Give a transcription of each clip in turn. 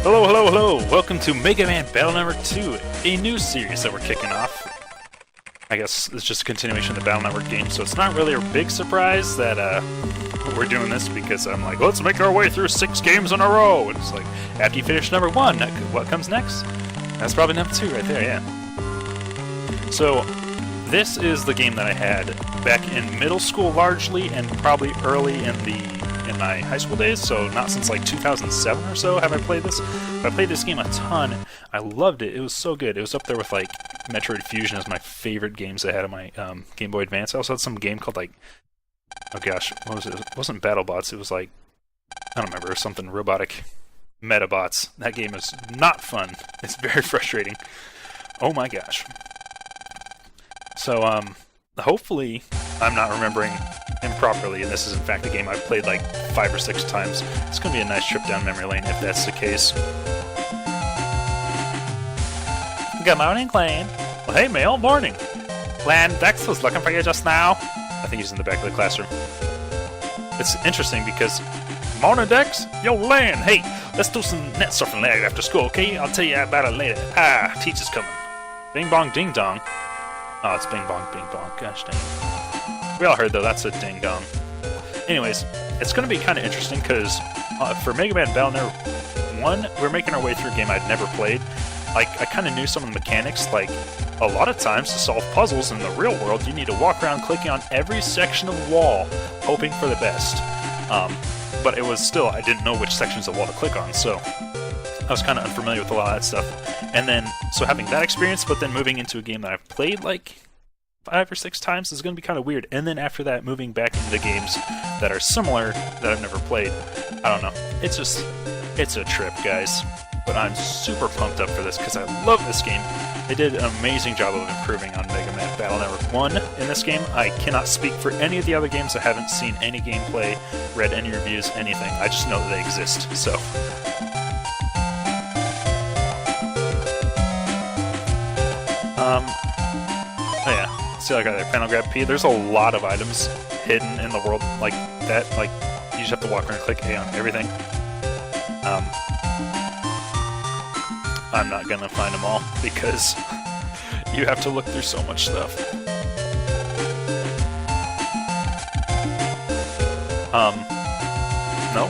Hello, hello, hello! Welcome to Megaman Battle Network 2, a new series that we're kicking off. I guess it's just a continuation of the Battle Network game, so it's not really a big surprise that we're doing this, because I'm like, let's make our way through 6 games in a row! And it's like, after you finish number 1, what comes next? That's probably number 2 right there, yeah. So, this is the game that I had back in middle school largely, and probably early in my high school days, so not since like 2007 or so have I played this. But I played this game a ton. I loved it. It was so good. It was up there with like Metroid Fusion as my favorite games I had on my Game Boy Advance. I also had some game called like, oh gosh, what was it? It wasn't BattleBots. It was like, I don't remember, something robotic. Metabots. That game is not fun. It's very frustrating. Oh my gosh. So, hopefully I'm not remembering improperly, and this is in fact a game I've played like 5 or 6 times. It's going to be a nice trip down memory lane if that's the case. Good morning, Clan. Well, hey, Mail, morning. Lan, Dex was looking for you just now. I think he's in the back of the classroom. It's interesting because... Morning, Dex. Yo, Lan, hey, let's do some net surfing later after school, okay? I'll tell you about it later. Ah, teacher's coming. Bing bong ding dong. Oh, it's bing bong bing bong. Gosh dang. We all heard, though, that's a ding dong. Anyways, it's going to be kind of interesting because for Mega Man Battle Network 1, we're making our way through a game I'd never played. Like, I kind of knew some of the mechanics. Like, a lot of times to solve puzzles in the real world, you need to walk around clicking on every section of the wall, hoping for the best. But it was still, I didn't know which sections of the wall to click on, so I was kind of unfamiliar with a lot of that stuff. And then, so having that experience, but then moving into a game that I've played like 5 or 6 times is going to be kind of weird. And then after that, moving back into games that are similar that I've never played. I don't know. It's just, it's a trip, guys. But I'm super pumped up for this because I love this game. They did an amazing job of improving on Mega Man Battle Network 1 in this game. I cannot speak for any of the other games. I haven't seen any gameplay, read any reviews, anything. I just know that they exist, so... Oh yeah, see like there, panel grab P. There's a lot of items hidden in the world like that. Like, you just have to walk around and click A on everything. I'm not gonna find them all because you have to look through so much stuff. No.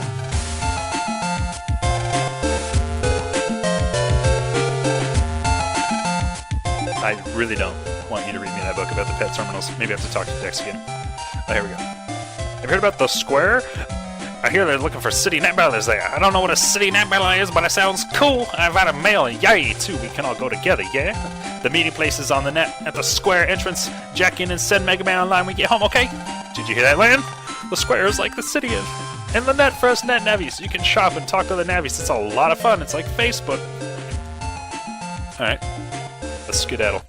I really don't want you to read me that book about the pet terminals. Maybe I have to talk to Dex again. Oh, here we go. Have you heard about the Square? I hear they're looking for city net ballers there. I don't know what a city net baller is, but it sounds cool. I've had a mail, yay, too. We can all go together, yeah? The meeting place is on the net at the Square entrance. Jack in and send Mega Man online when we get home, okay? Did you hear that, Lan? The Square is like the city is. And the net for us net navies. You can shop and talk to the navies. It's a lot of fun. It's like Facebook. Alright. Let's skedaddle.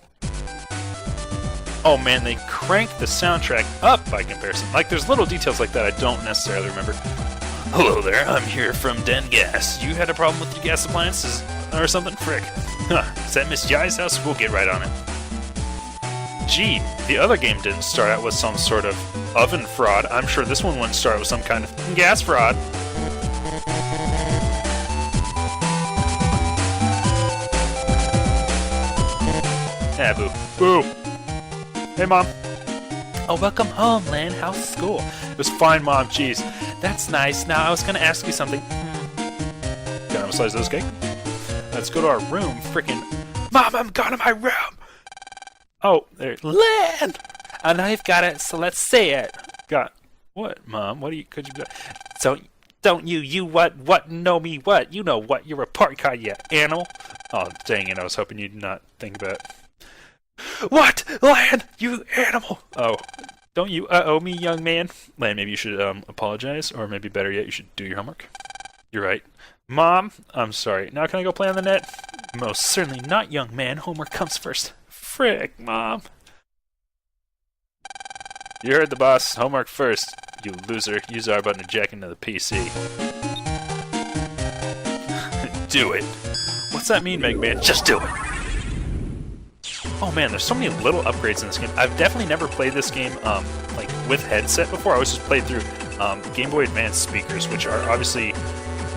Oh man, they cranked the soundtrack up by comparison. Like, there's little details like that I don't necessarily remember. Hello there, I'm here from Den Gas. You had a problem with your gas appliances or something? Frick. Huh, is that Miss Jai's house? We'll get right on it. Gee, the other game didn't start out with some sort of oven fraud. I'm sure this one wouldn't start with some kind of gas fraud. Yeah, boo. Boo! Hey, Mom. Oh, welcome home, Lan. How's school? It was fine, Mom. Jeez. That's nice. Now, I was going to ask you something. Can I have a slice of this cake? Let's go to our room. Frickin' Mom, I'm going to my room! Oh, there. Lan! I know you've got it, so let's say it. Got what, Mom? What do you... Could you... So, don't you what, know me what? You know what, you're a report card, you animal. Oh, dang it. I was hoping you'd not think about it. What? Lan, you animal! Oh, don't you owe me, young man? Lan, maybe you should apologize, or maybe better yet, you should do your homework. You're right. Mom, I'm sorry. Now can I go play on the net? Most certainly not, young man. Homework comes first. Frick, Mom. You heard the boss. Homework first, you loser. Use R button to jack into the PC. Do it. What's that mean, Megaman? Just do it. Oh man, there's so many little upgrades in this game. I've definitely never played this game like with headset before. I always just played through Game Boy Advance speakers, which are obviously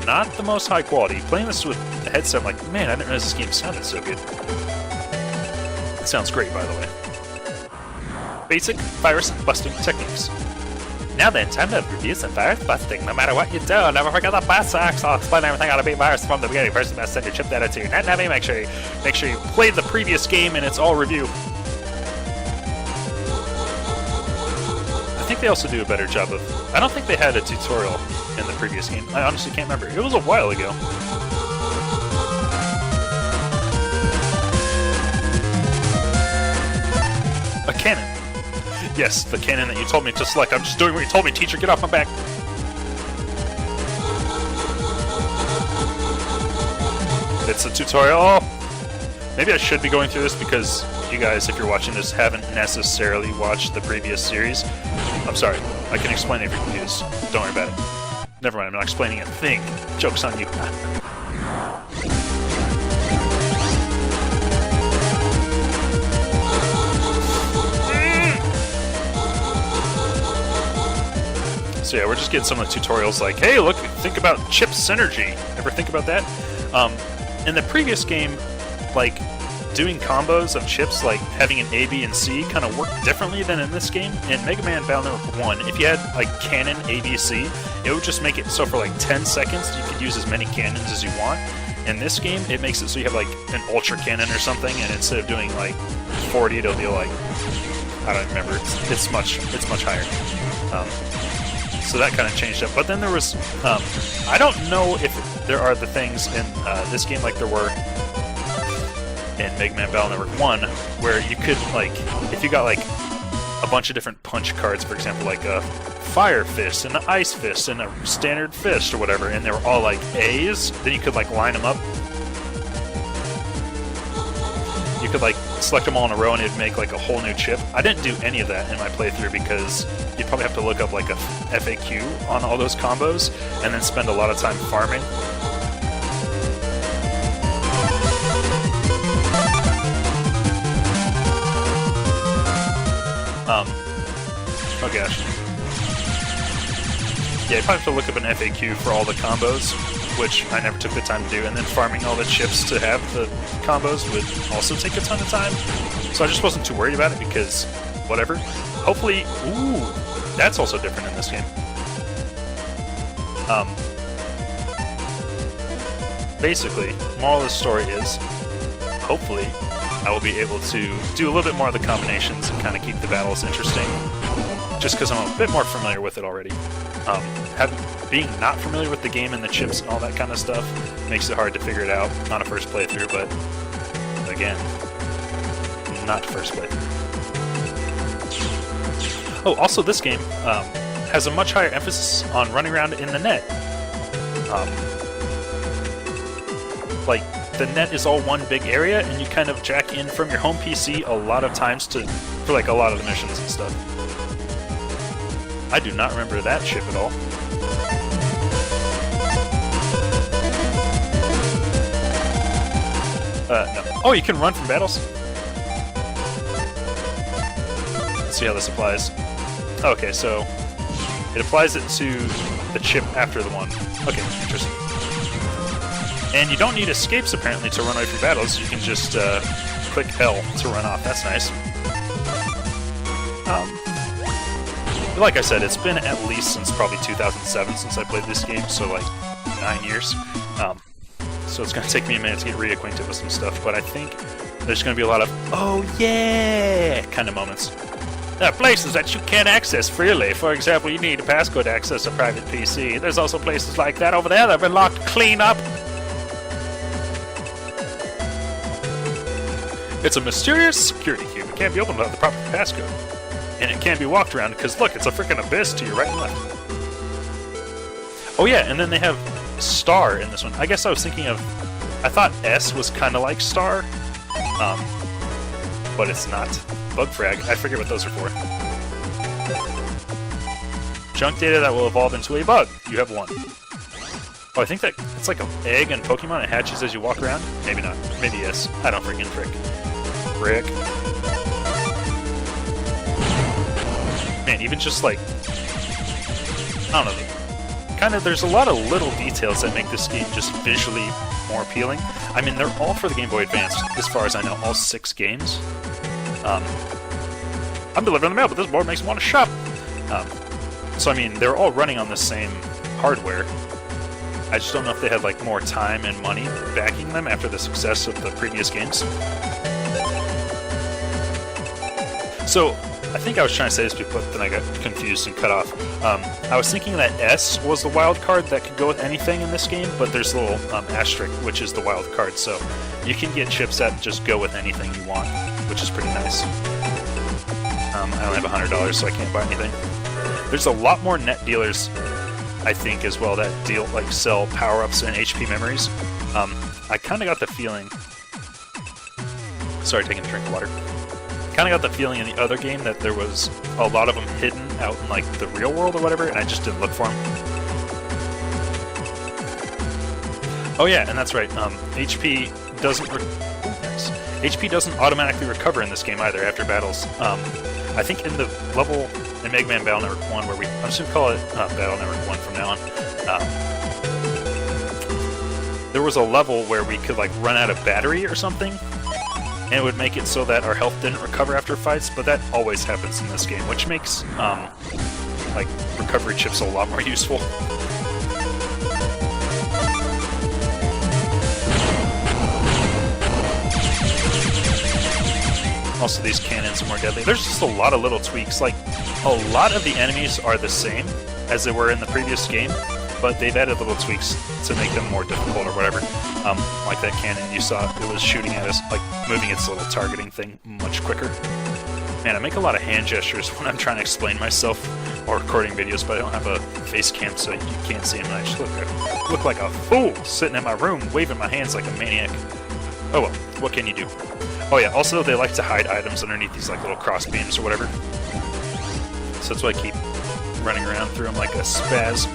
not the most high quality. Playing this with the headset, I'm like, man, I didn't realize this game sounded so good. It sounds great, by the way. Basic virus busting techniques. Now then, time to review some virus busting. No matter what you do, never forget the basics. I'll explain everything how to beat virus from the beginning. First, you must send your chip data to your net navy. Make sure you play the previous game and it's all review. I think they also do a better job of... I don't think they had a tutorial in the previous game. I honestly can't remember. It was a while ago. A cannon. Yes, the cannon that you told me to select. I'm just doing what you told me, teacher. Get off my back. It's a tutorial. Maybe I should be going through this because you guys, if you're watching this, haven't necessarily watched the previous series. I'm sorry. I can explain it if you're confused. Don't worry about it. Never mind, I'm not explaining a thing. Joke's on you. So yeah, we're just getting some of the tutorials like, hey, look, think about chip synergy. Ever think about that? In the previous game, like, doing combos of chips, like having an A, B, and C, kind of worked differently than in this game. In Mega Man Battle Network 1, if you had, like, cannon A, B, C, it would just make it so for, like, 10 seconds, you could use as many cannons as you want. In this game, it makes it so you have, like, an ultra cannon or something, and instead of doing, like, 40, it'll be, like, I don't remember. It's much higher. So that kind of changed up. But then there was, I don't know if there are the things in this game like there were in Mega Man Battle Network 1, where you could, like, if you got, like, a bunch of different punch cards, for example, like a Fire Fist and an Ice Fist and a Standard Fist or whatever, and they were all, like, A's, then you could, like, line them up. You could, like, select them all in a row and it'd make, like, a whole new chip. I didn't do any of that in my playthrough because you'd probably have to look up, like, a FAQ on all those combos and then spend a lot of time farming. Oh gosh. Yeah, you probably have to look up an FAQ for all the combos, which I never took the time to do, and then farming all the chips to have the combos would also take a ton of time. So I just wasn't too worried about it because, whatever. Hopefully, ooh, that's also different in this game. Basically, moral of the story is, hopefully, I will be able to do a little bit more of the combinations and kind of keep the battles interesting, just because I'm a bit more familiar with it already. Being not familiar with the game and the chips and all that kind of stuff makes it hard to figure it out on a first playthrough, but again, not first playthrough. Oh, also this game has a much higher emphasis on running around in the net. Like, the net is all one big area, and you kind of jack in from your home PC a lot of times for like a lot of the missions and stuff. I do not remember that chip at all. No. Oh, you can run from battles? Let's see how this applies. Okay, so it applies it to the chip after the one. Okay, interesting. And you don't need escapes, apparently, to run away from battles. You can just click L to run off. That's nice. Like I said, it's been at least since probably 2007 since I played this game, so like 9 years. So it's going to take me a minute to get reacquainted with some stuff, but I think there's going to be a lot of, oh yeah, kind of moments. There are places that you can't access freely. For example, you need a passcode to access a private PC. There's also places like that over there that have been locked clean up. It's a mysterious security cube. It can't be opened without the proper passcode. And it can't be walked around because, look, it's a freaking abyss to your right and left. Oh yeah, and then they have Star in this one. I guess I was thinking of... I thought S was kind of like Star. But it's not. Bug frag. I forget what those are for. Junk data that will evolve into a bug. You have one. Oh, I think that it's like an egg in Pokemon. It hatches as you walk around. Maybe not. Maybe yes. I don't freaking frick. Frick. Man, even just like... I don't know. Kind there's a lot of little details that make this game just visually more appealing. I mean, they're all for the Game Boy Advance, as far as I know, all 6 games. I'm delivering the mail, but this board makes me want to shop. So, I mean, they're all running on the same hardware. I just don't know if they had, like, more time and money backing them after the success of the previous games. So, I think I was trying to say this before, but then I got confused and cut off. I was thinking that S was the wild card that could go with anything in this game, but there's a little asterisk, which is the wild card, so you can get chips that just go with anything you want, which is pretty nice. I don't have $100, so I can't buy anything. There's a lot more net dealers, I think, as well, that sell power-ups and HP memories. I kind of got the feeling... Sorry, taking a drink of water. Kind of got the feeling in the other game that there was a lot of them hidden out in, like, the real world or whatever, and I just didn't look for them. Oh yeah, and that's right, HP doesn't... HP doesn't automatically recover in this game either after battles. I think in the level in Mega Man Battle Network 1 where I'm just going to call it Battle Network 1 from now on, there was a level where we could, like, run out of battery or something, and it would make it so that our health didn't recover after fights, but that always happens in this game, which makes, like, recovery chips a lot more useful. Also, these cannons are more deadly. There's just a lot of little tweaks. Like, a lot of the enemies are the same as they were in the previous game, but they've added little tweaks to make them more difficult or whatever. Like that cannon you saw, it was shooting at us, like, moving its little targeting thing much quicker. Man, I make a lot of hand gestures when I'm trying to explain myself or recording videos, but I don't have a face cam, so you can't see them, and I just look like a fool sitting in my room waving my hands like a maniac. Oh well, what can you do? Oh yeah, also they like to hide items underneath these, like, little cross beams or whatever. So that's why I keep running around through them like a spaz.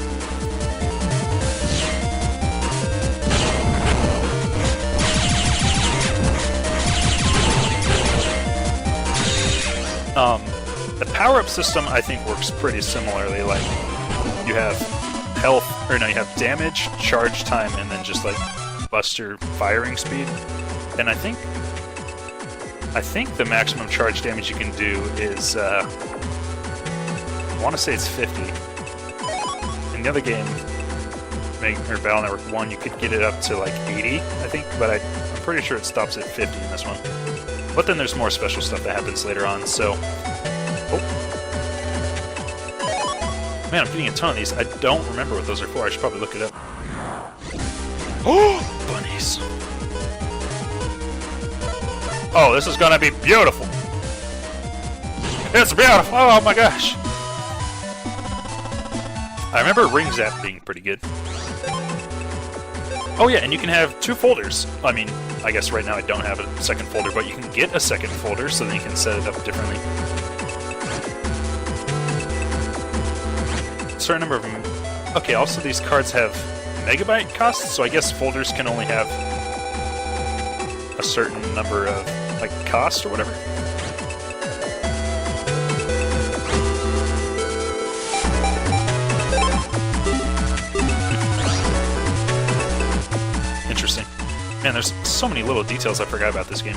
The power-up system, I think, works pretty similarly. Like, you have health, or no, you have damage, charge time, and then just, like, buster firing speed. And I think the maximum charge damage you can do is, I want to say it's 50. In the other game, Battle Network 1, you could get it up to, like, 80, I think, but I'm pretty sure it stops at 50 in this one. But then there's more special stuff that happens later on, so... Oh. Man, I'm getting a ton of these. I don't remember what those are for. I should probably look it up. Oh! Bunnies. Oh, this is gonna be beautiful! It's beautiful! Oh my gosh! I remember Ring Zap being pretty good. Oh yeah, and you can have 2 folders. I mean, I guess right now I don't have a second folder, but you can get a second folder so then you can set it up differently. Certain number of them. Okay, also these cards have megabyte costs, so I guess folders can only have a certain number of, like, cost or whatever. Interesting. Man, there's so many little details I forgot about this game.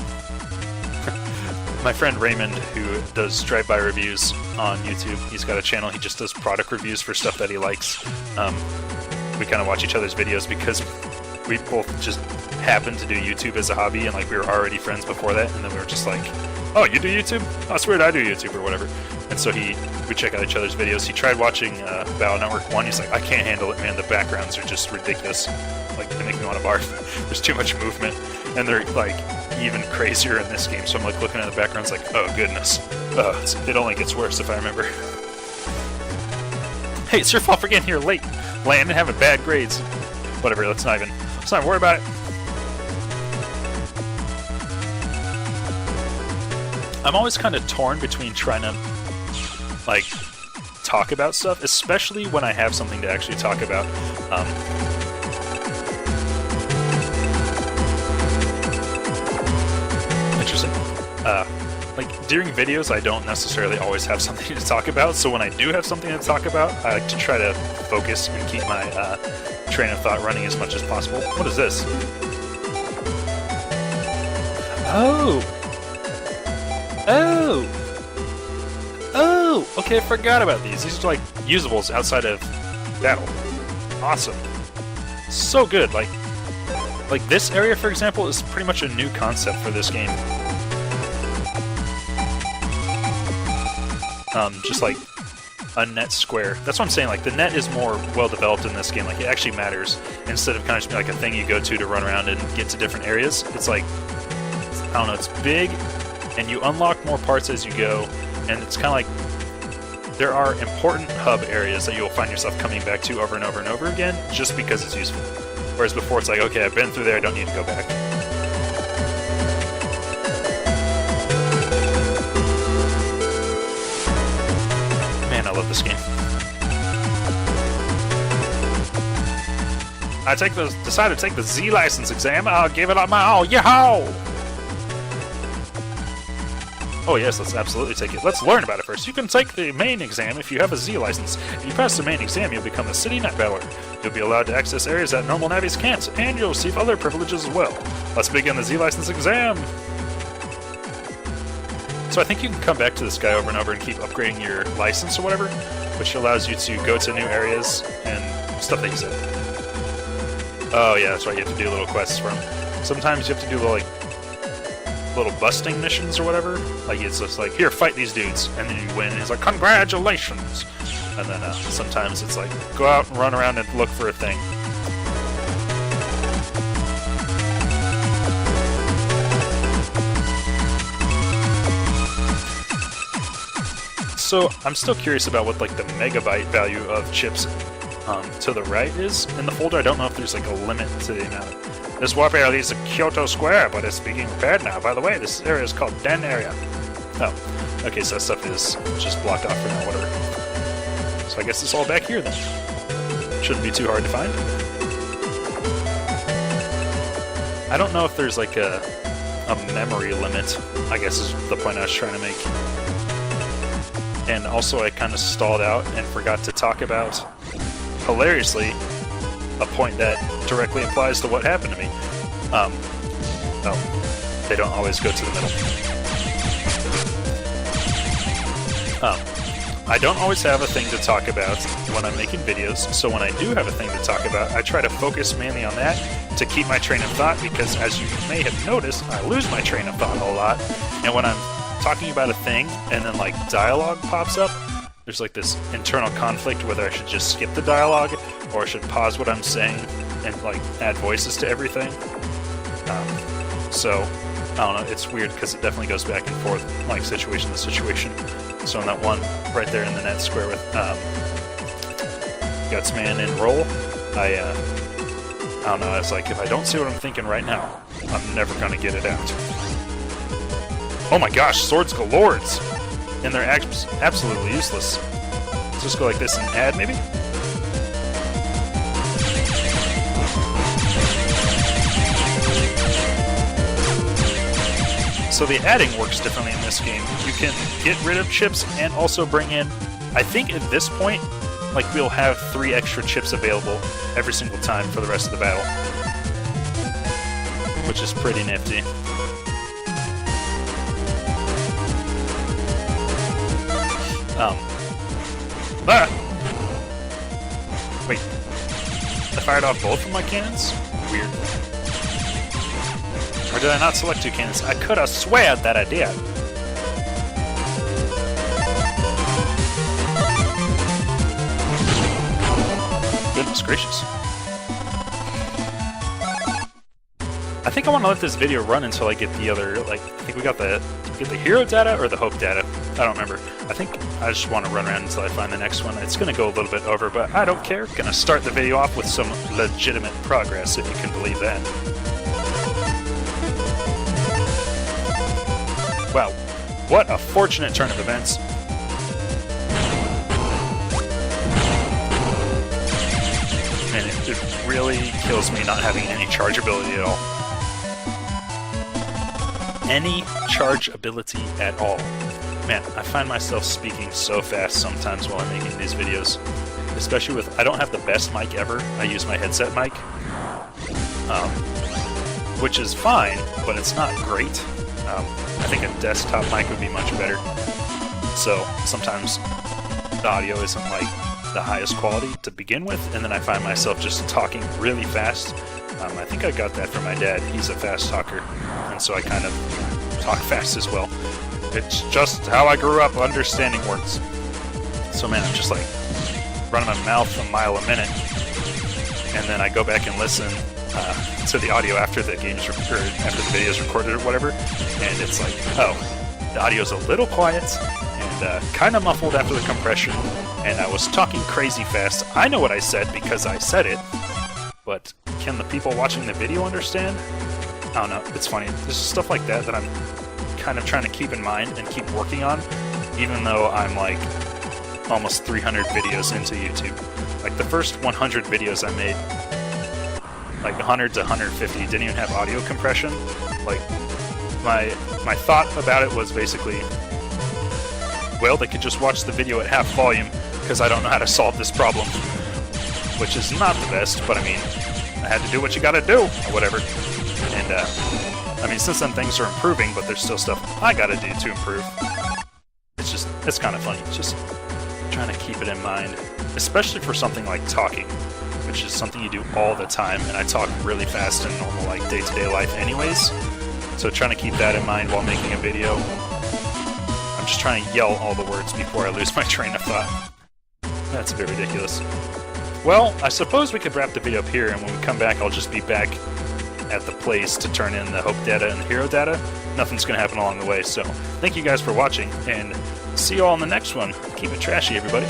My friend Raymond, who does drive-by reviews on YouTube, he's got a channel, he just does product reviews for stuff that he likes. We kind of watch each other's videos because we both just happened to do YouTube as a hobby, and, like, we were already friends before that, and then we were just like, oh, you do YouTube? Oh, that's weird, I do YouTube, or whatever. And so we check out each other's videos. He tried watching Battle Network 1, he's like, I can't handle it, man, the backgrounds are just ridiculous. Like, they make me want to barf. There's too much movement, and they're, like, even crazier in this game, so I'm, like, looking at the backgrounds like, oh, goodness. It only gets worse if I remember. Hey, it's your fault for getting here late, Land, and having bad grades. Whatever, let's not even worry about it. I'm always kind of torn between trying to, like, talk about stuff, especially when I have something to actually talk about. Interesting. like, during videos, I don't necessarily always have something to talk about, so when I do have something to talk about, I like to try to focus and keep my train of thought running as much as possible. What is this? Oh! Oh! Oh! Okay, I forgot about these. These are like usables outside of battle. Awesome. So good. Like this area, for example, is pretty much a new concept for this game. Just like a net square. That's what I'm saying. Like the net is more well developed in this game. Like it actually matters instead of kind of just being like a thing you go to run around and get to different areas. It's like, I don't know. It's big, and you unlock more parts as you go, and it's kind of like there are important hub areas that you'll find yourself coming back to over and over and over again just because it's useful. Whereas before it's like, okay, I've been through there, I don't need to go back. Man, I love this game. I decided to take the Z license exam. I'll give it up my all. Yahoo! Oh yes, let's absolutely take it. Let's learn about it first. You can take the main exam if you have a Z license. If you pass the main exam, you'll become a city net battler. You'll be allowed to access areas that normal navies can't, and you'll receive other privileges as well. Let's begin the Z license exam! So I think you can come back to this guy over and over and keep upgrading your license or whatever, which allows you to go to new areas and stuff that you said. Oh yeah, that's right, you have to do little quests from. Sometimes you have to do little busting missions or whatever. Like it's just like, here, fight these dudes, and then you win. And it's like, congratulations! And then sometimes it's like, go out and run around and look for a thing. So I'm still curious about what like the megabyte value of chips to the right is in the folder. I don't know if there's like a limit to the amount. This warp area leads to Kyoto Square, but it's being repaired now. By the way, this area is called Den area. Oh, okay, so that stuff is just blocked off for now, whatever. So I guess it's all back here then. Shouldn't be too hard to find. I don't know if there's like a memory limit, I guess is the point I was trying to make. And also I kind of stalled out and forgot to talk about, hilariously, a point that directly applies to what happened to me. No, they don't always go to the middle. I don't always have a thing to talk about when I'm making videos, so when I do have a thing to talk about, I try to focus mainly on that to keep my train of thought, because as you may have noticed, I lose my train of thought a lot, and when I'm talking about a thing and then like dialogue pops up, there's like this internal conflict whether I should just skip the dialogue or I should pause what I'm saying and like add voices to everything. So I don't know, it's weird because it definitely goes back and forth, like situation to situation. So in that one right there in the net square with Gutsman and Roll, I don't know, it's like if I don't see what I'm thinking right now, I'm never gonna get it out. Oh my gosh, swords galores! And they're absolutely useless. Let's just go like this and add, maybe? So the adding works differently in this game. You can get rid of chips and also bring in, I think at this point, like we'll have 3 extra chips available every single time for the rest of the battle. Which is pretty nifty. Wait. I fired off both of my cannons? Weird. Or did I not select 2 cannons? I could have sweared that I did. Goodness gracious. I think I want to let this video run until I get the other, like, I think we got the hero data or the hope data. I don't remember. I think I just want to run around until I find the next one. It's going to go a little bit over, but I don't care. Going to start the video off with some legitimate progress, if you can believe that. Wow, what a fortunate turn of events. Man, it really kills me not having any charge ability at all. any chargeability at all. Man, I find myself speaking so fast sometimes while I'm making these videos. Especially with, I don't have the best mic ever. I use my headset mic. Which is fine, but it's not great. I think a desktop mic would be much better. So sometimes the audio isn't like the highest quality to begin with, and then I find myself just talking really fast. I think I got that from my dad. He's a fast talker, and so I kind of talk fast as well. It's just how I grew up understanding words. So man, I'm just like running my mouth a mile a minute, and then I go back and listen to the audio after the game's after the video is recorded or whatever, and it's like, oh, the audio's a little quiet and kind of muffled after the compression, and I was talking crazy fast. I know what I said because I said it, but can the people watching the video understand? I don't know. It's funny. There's stuff like that that I'm kind of trying to keep in mind and keep working on, even though I'm like almost 300 videos into YouTube. Like the first 100 videos I made, like 100 to 150, didn't even have audio compression. Like my thought about it was basically, well, they could just watch the video at half volume because I don't know how to solve this problem, which is not the best, but I mean, I had to do what you gotta do, or whatever. And I mean, since then things are improving, but there's still stuff I gotta do to improve. It's kind of funny. It's just trying to keep it in mind, especially for something like talking, which is something you do all the time, and I talk really fast in normal, like, day-to-day life anyways. So trying to keep that in mind while making a video. I'm just trying to yell all the words before I lose my train of thought. That's a bit ridiculous. Well, I suppose we could wrap the video up here, and when we come back, I'll just be back at the place to turn in the Hope data and the Hero data. Nothing's going to happen along the way, so thank you guys for watching, and see you all in the next one. Keep it trashy, everybody.